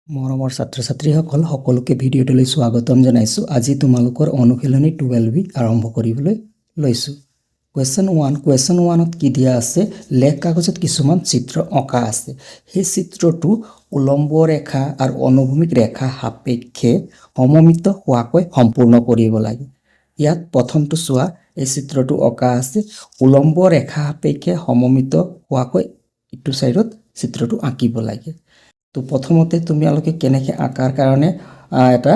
মৰমৰ ছাত্ৰ-ছাত্ৰীসকল সকলোকে ভিডিঅ'টোলৈ স্বাগতম জনাইছোঁ। আজি তোমালোকৰ অনুশীলনী 12 আৰম্ভ কৰিবলৈ লৈছোঁ। কুৱেশ্যন 1 কুৱেশ্যন 1ত কি দিয়া আছে? লেখ কাগজত কিছুমান চিত্ৰ অঁকা আছে। সেই চিত্ৰটো উলম্ব ৰেখা আৰু অনুভূমিক ৰেখা সাপেক্ষে সমমিত হোৱাকৈ সম্পূৰ্ণ কৰিব লাগে। ইয়াত প্ৰথমটো চোৱা, এই চিত্ৰটো অঁকা আছে উলম্ব ৰেখা সাপেক্ষে সমমিত হোৱাকৈ ইটো চাইডত চিত্ৰটো আঁকিব লাগে। তো প্ৰথমতে তোমালোকে কেনেকৈ আঁকাৰ কাৰণে এটা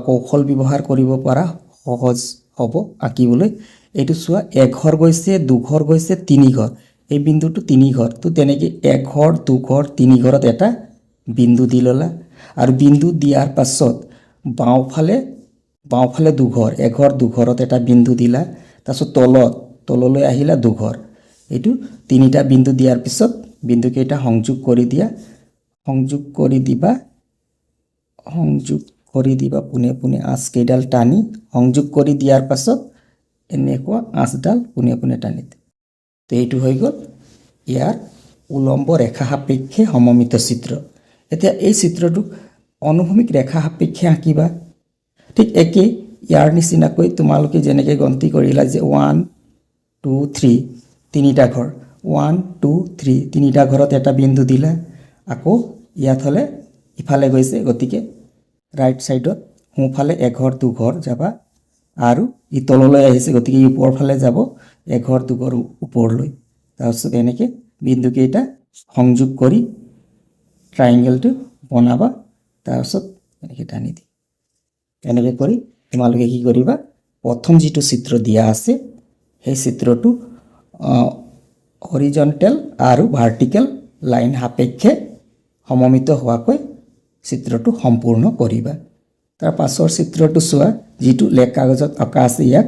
কৌশল ব্যৱহাৰ কৰিব পাৰা, সহজ হ'ব আঁকিবলৈ। এইটো চোৱা, এঘৰ গৈছে, দুঘৰ গৈছে, তিনি ঘৰ। এই বিন্দুটো তিনি ঘৰ, তো তেনেকৈ এঘৰ, দুঘৰ, তিনি ঘৰত এটা বিন্দু দি ল'লা। আৰু বিন্দু দিয়াৰ পাছত বাওঁফালে দুঘৰ, এঘৰ দুঘৰত এটা বিন্দু দিলা। তাৰপিছত তললৈ আহিলা দুঘৰ। এইটো তিনিটা বিন্দু দিয়াৰ পিছত বিন্দুকেইটা সংযোগ কৰি দিবা পোনে পোনে আঁচকেইডাল টানি সংযোগ কৰি দিয়াৰ পাছত এনেকুৱা আঁচডাল পোনে পোনে টানি দিয়া। তো এইটো হৈ গ'ল ইয়াৰ উলম্ব ৰেখা সাপেক্ষে সমমিত চিত্ৰ। এতিয়া এই চিত্ৰটোক অনুভূমিক ৰেখা সাপেক্ষে আঁকিবা। ঠিক একেই ইয়াৰ নিচিনাকৈ তোমালোকে যেনেকৈ গন্তি কৰিলা যে 1 2 3 তিনিটা ঘৰ, 1 2 3 তিনিটা ঘৰত এটা বিন্দু দিলা। আকৌ ইয়াত হ'লে ইফালে গৈছে, গতিকে ৰাইট ছাইডত সোঁফালে এঘৰ দুঘৰ যাবা। আৰু ই তললৈ আহিছে, গতিকে ই ওপৰৰ ফালে যাব এঘৰ দুঘৰ ওপৰলৈ। তাৰপিছত এনেকৈ বিন্দুকেইটা সংযোগ কৰি ট্ৰাইংগেলটো বনাবা। তাৰপিছত এনেকৈ টানি দি এনেকৈ কৰি তোমালোকে কি কৰিবা, প্ৰথম যিটো চিত্ৰ দিয়া আছে সেই চিত্ৰটো হৰিজণ্টেল আৰু ভাৰ্টিকেল লাইন সাপেক্ষে সমমিত হোৱাকৈ চিত্ৰটো সম্পূৰ্ণ কৰিবা। তাৰ পাছৰ চিত্ৰটো চোৱা, যিটো লেখ কাগজত অঁকা আছে ইয়াক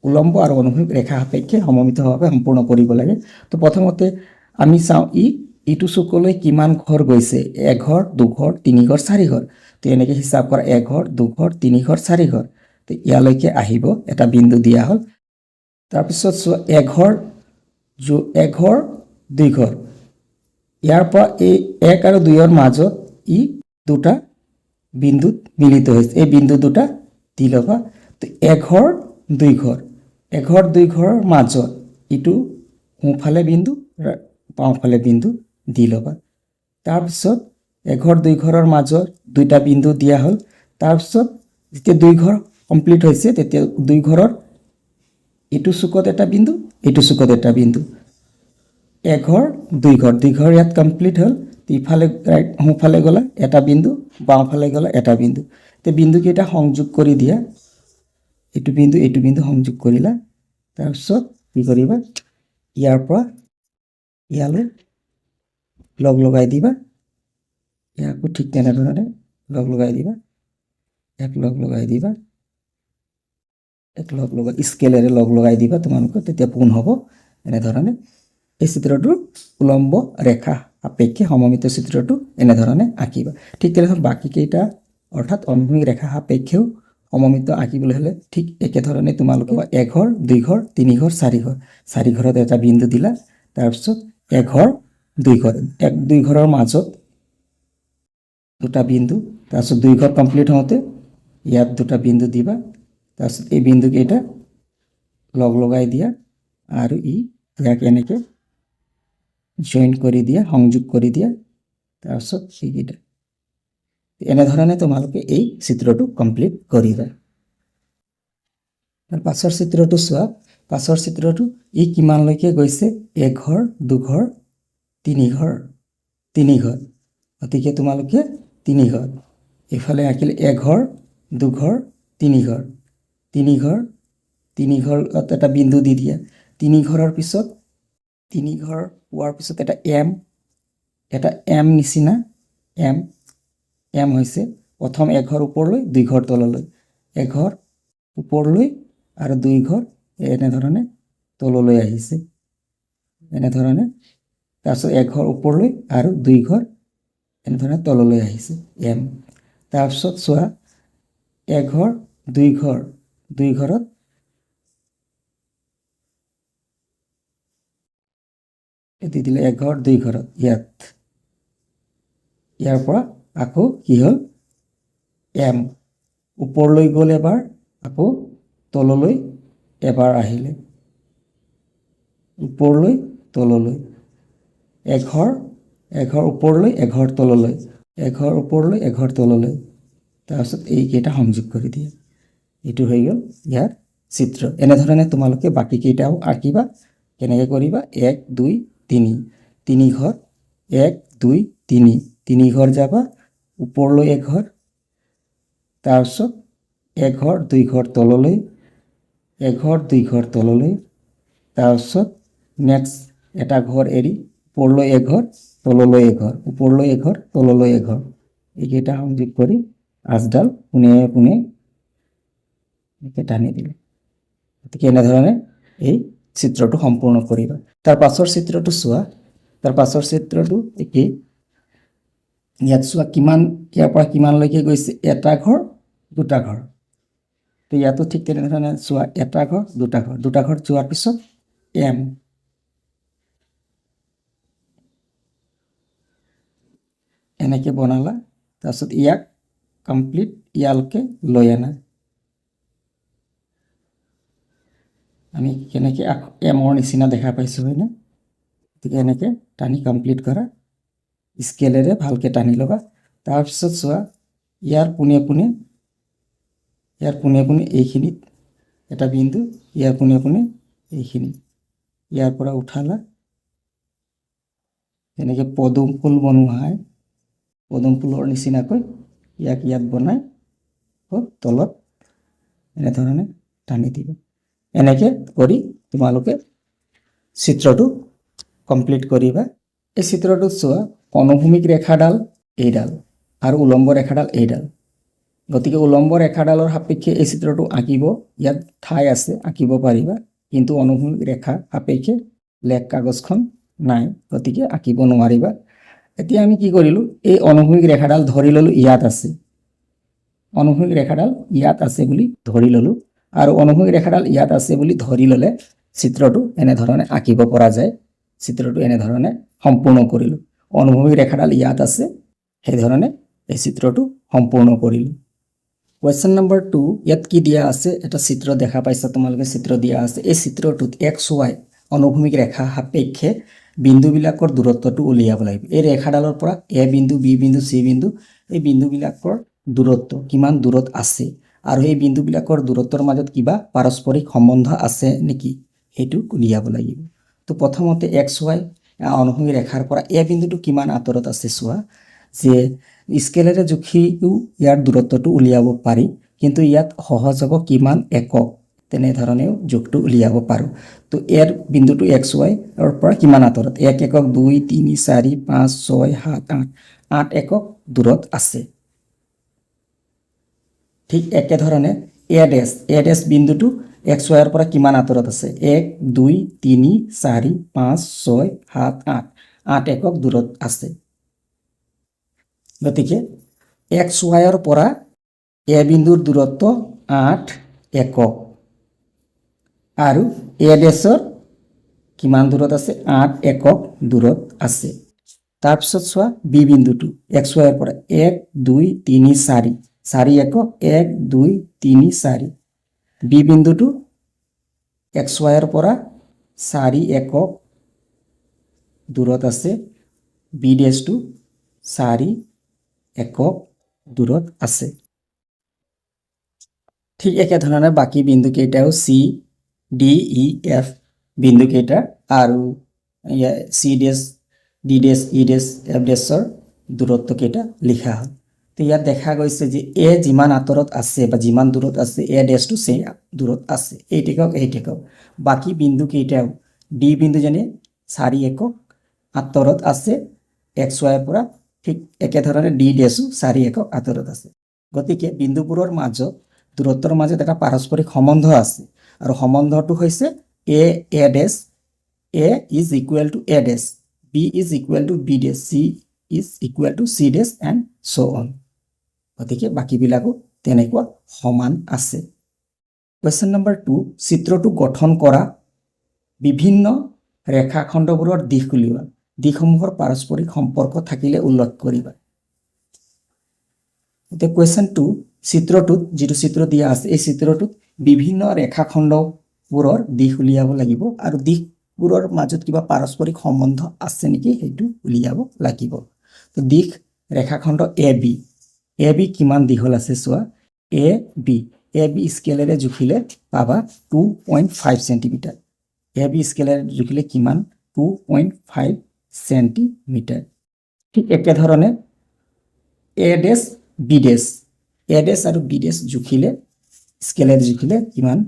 উলম্ব আৰু অনুভূমিক ৰেখা সাপেক্ষে সমমিত হোৱাকৈ সম্পূৰ্ণ কৰিব লাগে। তো প্ৰথমতে আমি চাওঁ ইটো চুকলৈ কিমান ঘৰ গৈছে, এঘৰ দুঘৰ তিনি ঘৰ চাৰি ঘৰ। তো এনেকৈ হিচাপ কৰা, এঘৰ দুঘৰ তিনি ঘৰ চাৰি ঘৰ। তো ইয়ালৈকে আহিব, এটা বিন্দু দিয়া হ'ল। তাৰপিছত চোৱা, এঘৰ দুই ঘৰ, ইয়াৰ পৰা এই 1 আৰু 2ৰ মাজত ই দুটা বিন্দুত মিলিত হৈছে। এই বিন্দু দুটা দি ল'বা। তো এঘৰ দুই ঘৰৰ মাজত ইটো সোঁফালে বিন্দু, বাওঁফালে বিন্দু দি ল'বা। তাৰপিছত এঘৰ দুই ঘৰৰ মাজত দুটা বিন্দু দিয়া হ'ল। তাৰপিছত যেতিয়া দুই ঘৰ কমপ্লিট হৈছে, তেতিয়া দুই ঘৰৰ ইটো চুকত এটা বিন্দু, ইটো চুকত এটা বিন্দু। এঘৰ দুই ঘৰ ইয়াত কমপ্লিট হ'ল। ইফালে সোঁফালে গ'লা এটা বিন্দু, বাওঁফালে গ'লা এটা বিন্দু। তো বিন্দুকেইটা সংযোগ কৰি দিয়া, এইটো বিন্দু সংযোগ কৰিলা। তাৰপিছত কি কৰিবা, ইয়াৰ পৰা ইয়ালৈ লগ লগাই দিবা। ইয়াকো ঠিক তেনেধৰণে লগ লগাই দিবা, এক লগ লগাই স্কেলেৰে লগ লগাই দিবা তোমালোকৰ, তেতিয়া পোন হ'ব। এনেধৰণে এই চিত্ৰটোৰ উলম্ব ৰেখা সাপেক্ষে সমমিত চিত্ৰটো এনেধৰণে আঁকিবা। ঠিক তেনেধৰণে বাকীকেইটা অৰ্থাৎ অনুভূমিক ৰেখা সাপেক্ষেও সমমিত আঁকিবলৈ হ'লে ঠিক একেধৰণে তোমালোকে এঘৰ দুই ঘৰ তিনি ঘৰ চাৰি ঘৰত এটা বিন্দু দিলা। তাৰপিছত এঘৰ দুই ঘৰৰ মাজত দুটা বিন্দু, তাৰপিছত দুই ঘৰ কমপ্লিট হওঁতে ইয়াত দুটা বিন্দু দিবা। তাৰপিছত এই বিন্দুকেইটা লগ লগাই দিয়া আৰু ইয়াক এনেকৈ জইন কৰি দিয়া, সংযোগ কৰি দিয়া। তাৰপিছত সেইকেইটা এনেধৰণে তোমালোকে এই চিত্ৰটো কমপ্লিট কৰিবা। তাৰ পাছৰ চিত্ৰটো চোৱা, পাছৰ চিত্ৰটো কিমানলৈকে গৈছে, এঘৰ দুঘৰ তিনি ঘৰ, গতিকে তোমালোকে তিনি ঘৰ এইফালে আঁকিলে এঘৰ দুঘৰ তিনি ঘৰত এটা বিন্দু দি দিয়া। তিনি ঘৰৰ পিছত তিনি ঘৰ পোৱাৰ পিছত এটা এম নিচিনা এম হৈছে প্ৰথম এঘৰ ওপৰলৈ দুই ঘৰ তললৈ, এঘৰ ওপৰলৈ আৰু দুই ঘৰ এনেধৰণে তললৈ আহিছে এনেধৰণে। তাৰপিছত এঘৰ ওপৰলৈ আৰু দুই ঘৰ এনেধৰণে তললৈ আহিছে এম। তাৰপিছত চোৱা, এঘৰ দুই ঘৰত দি দিলে এঘৰ দুই ঘৰত ইয়াৰ পৰা আকৌ কি হ'ল এম ওপৰলৈ গ'ল এবাৰ আকৌ তললৈ এবাৰ আহিলে ওপৰলৈ তললৈ এঘৰ ওপৰলৈ এঘৰ তললৈ এঘৰ ওপৰলৈ এঘৰ তললৈ তাৰপিছত এইকেইটা সংযোগ কৰি দিয়ে এইটো হৈ গ'ল ইয়াৰ চিত্ৰ এনেধৰণে তোমালোকে বাকীকেইটাও আঁকিবা কেনেকৈ কৰিবা 1 2 3 তিনি ঘৰ 1 2 3 তিনি ঘৰ যাবা ওপৰলৈ এঘৰ তাৰপিছত এঘৰ দুই ঘৰ তললৈ এঘৰ দুই ঘৰ তললৈ তাৰপিছত নেক্সট এটা ঘৰ এৰি ওপৰলৈ এঘৰ তললৈ এঘৰ ওপৰলৈ এঘৰ তললৈ এঘৰ এইকেইটা সংযোগ কৰি আঁচডাল পোনে পোনে এনেকৈ টানি দিলে গতিকে এনেধৰণে এই চিত্ৰটো সম্পূৰ্ণ কৰিবা তাৰ পাছৰ চিত্ৰটো চোৱা তাৰ পাছৰ চিত্ৰটো একেই ইয়াত চোৱা কিমান ইয়াৰ পৰা কিমানলৈকে গৈছে এটা ঘৰ দুটা ঘৰ তো ইয়াতো ঠিক তেনেধৰণে চোৱা এটা ঘৰ দুটা ঘৰ যোৱাৰ পিছত এম এনেকৈ বনালা তাৰপিছত ইয়াক কমপ্লিট ইয়ালৈকে লৈ আনা আমি কেনেকৈ এমৰ নিচিনা দেখা পাইছোঁ হয়নে গতিকে এনেকৈ টানি কমপ্লিট কৰা স্কেলেৰে ভালকৈ টানি ল'বা তাৰপিছত চোৱা ইয়াৰ পোনে পোনে এইখিনিত এটা বিন্দু ইয়াৰ পোনে পোনে এইখিনি ইয়াৰ পৰা উঠালা এনেকৈ পদুম ফুল বনোৱা হয় পদুম ফুলৰ নিচিনাকৈ ইয়াক ইয়াত বনাই তলত এনেধৰণে টানি দিবা এনেকৈ কৰি তোমালোকে চিত্ৰটো কমপ্লিট কৰিবা এই চিত্ৰটোত চোৱা অনুভূমিক ৰেখাডাল এইডাল আৰু উলম্ব ৰেখাডাল এইডাল গতিকে উলম্ব ৰেখাডালৰ সাপেক্ষে এই চিত্ৰটো আঁকিব ইয়াত ঠাই আছে আঁকিব পাৰিবা কিন্তু অনুভূমিক ৰেখা সাপেক্ষে লেখ কাগজখন নাই গতিকে আঁকিব নোৱাৰিবা এতিয়া আমি কি কৰিলোঁ এই অনুভূমিক ৰেখাডাল ধৰি ল'লোঁ ইয়াত আছে অনুভূমিক ৰেখাডাল ইয়াত আছে বুলি ধৰি ল'লোঁ আৰু অনুভূমিক ৰেখাডাল ইয়াত আছে বুলি ধৰি ল'লে চিত্ৰটো এনেধৰণে আঁকিব পৰা যায় চিত্ৰটো এনেধৰণে সম্পূৰ্ণ কৰিলোঁ অনুভূমিক ৰেখাডাল ইয়াত আছে সেইধৰণে এই চিত্ৰটো সম্পূৰ্ণ কৰিলোঁ কুৱেশ্যন নম্বৰ 2 ইয়াত কি দিয়া আছে এটা চিত্ৰ দেখা পাইছা তোমালোকে চিত্ৰ দিয়া আছে এই চিত্ৰটোত এক্স ৱাই অনুভূমিক ৰেখা সাপেক্ষে বিন্দুবিলাকৰ দূৰত্বটো উলিয়াব লাগিব এই ৰেখাডালৰ পৰা এ বিন্দু বি বিন্দু চি বিন্দু এই বিন্দুবিলাকৰ দূৰত্ব কিমান দূৰত আছে আৰু এই বিন্দুবিলাকৰ দূৰত্বৰ মাজত কিবা পাৰস্পৰিক সম্বন্ধ আছে নেকি সেইটো উলিয়াব লাগিব তো প্ৰথমতে এক্স ৱাই অনুভূমিক ৰেখাৰ পৰা এ বিন্দুটো কিমান আঁতৰত আছে চোৱা যে স্কেলেৰে জুখিও ইয়াৰ দূৰত্বটো উলিয়াব পাৰি কিন্তু ইয়াত সহজ হ'ব কিমান একক তেনেধৰণেও জোখটো উলিয়াব পাৰোঁ তো এৰ বিন্দুটো এক্স ৱাই ৰ পৰা কিমান আঁতৰত 1 একক 2 3 4 5 6 7 8 একক দূৰত আছে ঠিক একেধৰণে এ ডেছ বিন্দুটো এক্স ৱাইৰ পৰা কিমান আঁতৰত আছে 1 2 3 4 5 6 7 8 একক দূৰত আছে গতিকে এক্স ৱাইৰ পৰা এ বিন্দুৰ দূৰত্ব 8 একক আৰু এ ডেছৰ কিমান দূৰত আছে 8 একক দূৰত আছে তাৰপিছত চোৱা বি বিন্দুটো এক্স ৱাইৰ পৰা 1 2 3 4 4 একক 1 2 3 4 বি বিন্দুটো এক্স ৱাইৰ পৰা 4 একক দূৰত আছে বি ডেছটো 4 একক দূৰত আছে ঠিক একেধৰণে বাকী বিন্দুকেইটাও চি ডি ই এফ বিন্দুকেইটা আৰু চি ডেছ ডি ডেছ ই ডেছ এফ ডেছৰ দূৰত্বকেইটা লিখা হ'ল তো ইয়াত দেখা গৈছে যে এ যিমান আঁতৰত আছে বা যিমান দূৰত আছে এ ডেছটো সেই দূৰত আছে 8 একক বাকী বিন্দুকেইটাও ডি বিন্দু যেনে 4 একক আঁতৰত আছে এক্স ৱাইৰ পৰা ঠিক একেধৰণে ডি ডেছো 4 একক আঁতৰত আছে গতিকে বিন্দুবোৰৰ মাজত দূৰত্বৰ মাজত এটা পাৰস্পৰিক সম্বন্ধ আছে আৰু সম্বন্ধটো হৈছে A dash A is equal to A dash B is equal to B dash C is equal to C dash and so' on গতিকে বাকীবিলাকো তেনেকুৱা সমান আছে কুৱেশ্যন নম্বৰ 2 চিত্ৰটো গঠন কৰা বিভিন্ন ৰেখাখণ্ডবোৰৰ দিশ উলিওৱা দিশসমূহৰ পাৰস্পৰিক সম্পৰ্ক থাকিলে উল্লেখ কৰিবা এতিয়া কুৱেশ্যন 2 চিত্ৰটোত যিটো চিত্ৰ দিয়া আছে এই চিত্ৰটোত বিভিন্ন ৰেখাখণ্ডবোৰৰ দিশ উলিয়াব লাগিব আৰু দিশবোৰৰ মাজত কিবা পাৰস্পৰিক সম্বন্ধ আছে নেকি সেইটো উলিয়াব লাগিব তো দিশ ৰেখাখণ্ড এ বি কিমান দীঘল আছে চোৱা এ বি স্কেলেৰে জুখিলে পাবা 2.5 সেন্টিমিটাৰ এ বি স্কেলেৰে জুখিলে কিমান 2.5 সেন্টিমিটাৰ ঠিক একেধৰণে এ ডেছ আৰু বি ডেছ জুখিলে স্কেলেৰে জুখিলে কিমান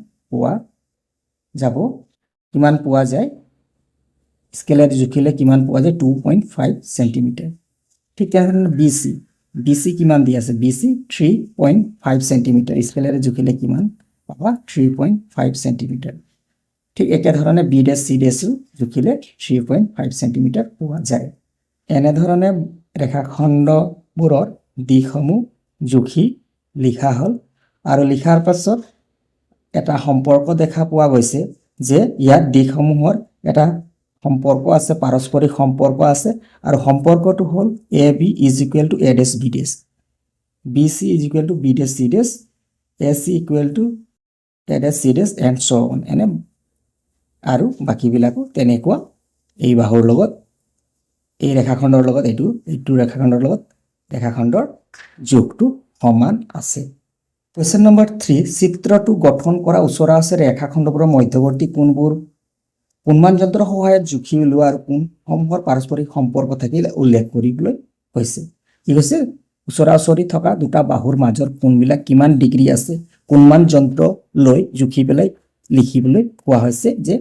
পোৱা যায় স্কেলেৰে জুখিলে কিমান পোৱা যায় 2.5 সেন্টিমিটাৰ ঠিক তেনেধৰণে বি চি কিমান দি আছে বি চি 3.5 সেন্টিমিটাৰ স্কেলেৰে জুখিলে কিমান পাবা 3.5 সেন্টিমিটাৰ ঠিক একেধৰণে বি ডেছ চি ডেছো জুখিলে 3.5 সেন্টিমিটাৰ পোৱা যায় এনেধৰণে ৰেখাখণ্ডবোৰৰ দিশসমূহ জুখি লিখা হ'ল আৰু লিখাৰ পাছত এটা সম্পৰ্ক দেখা পোৱা গৈছে যে ইয়াত দিশসমূহৰ এটা সম্পৰ্ক আছে পাৰস্পৰিক সম্পৰ্ক আছে আৰু সম্পৰ্কটো হ'ল A B is equal to A dash B dash B C is equal to B dash C dash A C equal to A dash C dash and so on এনে আৰু বাকীবিলাকো তেনেকুৱা এই বাহুৰ লগত এই ৰেখাখণ্ডৰ লগত এইটো ৰেখাখণ্ডৰ লগত ৰেখাখণ্ডৰ জোখটো সমান আছে কুৱেশ্যন নম্বৰ 3 চিত্ৰটো গঠন কৰা ওচৰা ওচৰি ৰেখাখণ্ডবোৰৰ মধ্যৱৰ্তী কোণবোৰ কোণমান যন্ত্ৰৰ সহায়ত জুখি উলিওৱা আৰু কোণসমূহৰ পাৰস্পৰিক সম্পৰ্ক থাকিলে উল্লেখ কৰিবলৈ হৈছে কি কৈছে ওচৰা ওচৰি থকা দুটা বাহুৰ মাজৰ কোণবিলাক কিমান ডিগ্ৰী আছে কোণমান যন্ত্ৰ লৈ জুখি পেলাই লিখিবলৈ কোৱা হৈছে যে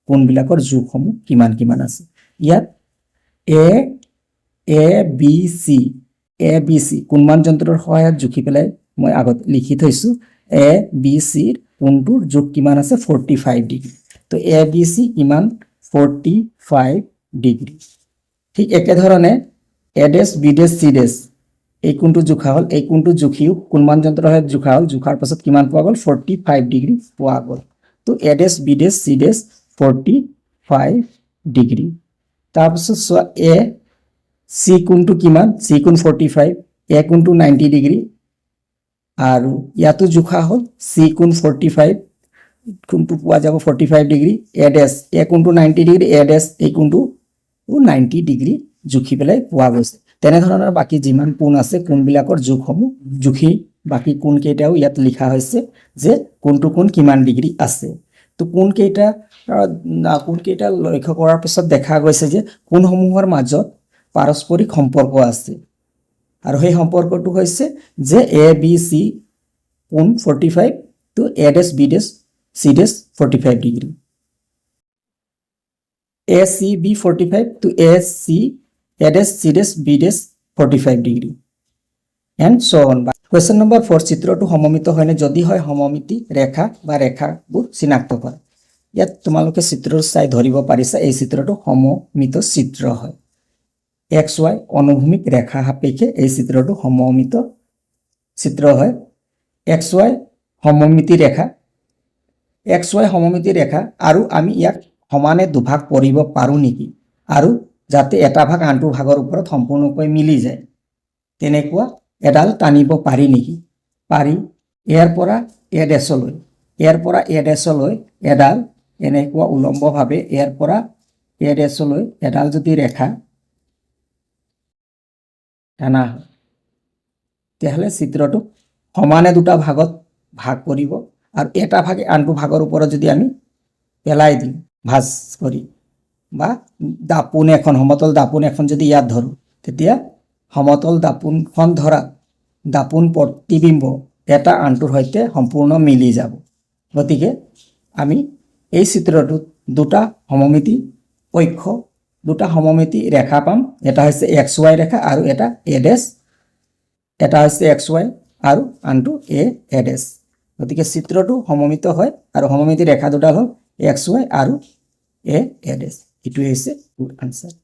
কোণবিলাকৰ জোখসমূহ কিমান আছে ইয়াত এ বি চি কোণমান যন্ত্ৰৰ সহায়ত জুখি পেলাই মই আগত লিখি থৈছো এ বি চিৰ কোণটোৰ জোখ কিমান আছে 45 ডিগ্ৰী তো এ বি চি কিমান 45 ডিগ্ৰী ঠিক একেধৰণে এ ডেছ বি ডেছ চি ডেছ এই কোণটো জোখা হ'ল এই কোণটো জুখিও কোণমান যন্ত্ৰৰ সহায়ত জোখা হ'ল জোখাৰ পাছত কিমান পোৱা গ'ল 45 ডিগ্ৰী পোৱা গ'ল তো A dash B dash C dash 45 degree তাৰপিছত চোৱা এ চি কোণটো কিমান চি কোণ 45 এ কোণটো 90 ডিগ্ৰী আৰু ইয়াতো জোখা হ'ল চি কোণ 45 কোণটো পোৱা যাব 45 ডিগ্ৰী এ কোণটো 90 ডিগ্ৰী এ ডেছ এই কোণটো 90 ডিগ্ৰী জুখি পেলাই পোৱা গৈছে তেনেধৰণৰ বাকী যিমান কোণ আছে কোণবিলাকৰ জোখসমূহ জুখি বাকী কোণকেইটাও ইয়াত লিখা হৈছে যে কোনটো কোণ কিমান ডিগ্ৰী আছে তো কোণকেইটা লক্ষ্য কৰাৰ পিছত দেখা গৈছে যে কোণসমূহৰ মাজত পাৰস্পৰিক সম্পৰ্ক আছে আৰু সেই সম্পৰ্কটো হৈছে যে এ বি চি কোণ 45 to A dash B dash C dash 45 degree A C B 45 to A dash C dash B dash 45 degree and so on question number 4 চিত্ৰটো সমমিত হয়নে যদি হয় সমমিতি ৰেখা বা ৰেখাবোৰ চিনাক্ত কৰা ইয়াত তোমালোকে চিত্ৰটো চাই ধৰিব পাৰিছা এই চিত্ৰটো সমমিত চিত্ৰ হয় এক্স ৱাই অনুভূমিক ৰেখা সাপেক্ষে এই চিত্ৰটো সমমিত চিত্ৰ হয় এক্স ৱাই সমমিতি ৰেখা আৰু আমি ইয়াক সমানে দুভাগ কৰিব পাৰোঁ নেকি আৰু যাতে এটা ভাগ আনটো ভাগৰ ওপৰত সম্পূৰ্ণকৈ মিলি যায় তেনেকুৱা এডাল টানিব পাৰি নেকি পাৰি ইয়াৰ পৰা এ ডেছলৈ এডাল এনেকুৱা উলম্বভাৱে ইয়াৰ পৰা এ ডেছলৈ এডাল যদি ৰেখা টানা হয় তেতিয়াহ'লে চিত্ৰটো সমানে দুটা ভাগত ভাগ কৰিব আৰু এটা ভাগে আনটো ভাগৰ ওপৰত যদি আমি পেলাই দিওঁ ভাঁজ কৰি বা দাপোন এখন সমতল দাপোন এখন যদি ইয়াত ধৰোঁ তেতিয়া সমতল দাপোনখন ধৰা দাপোন প্ৰতিবিম্ব এটা আনটোৰ সৈতে সম্পূৰ্ণ মিলি যাব গতিকে আমি এই চিত্ৰটোত দুটা সমমিতি ৰেখা পাম এটা হৈছে এক্স ৱাই ৰেখা আৰু এটা এ ডেছ এটা হৈছে এক্স ৱাই আৰু আনটো এ ডেছ গতিকে চিত্ৰটো সমমিত হয় আৰু সমমিতি ৰেখা দুটা হ'ল এক্স ৱাই আৰু এ ডেছ এইটোৱে হৈছে গুড আনচাৰ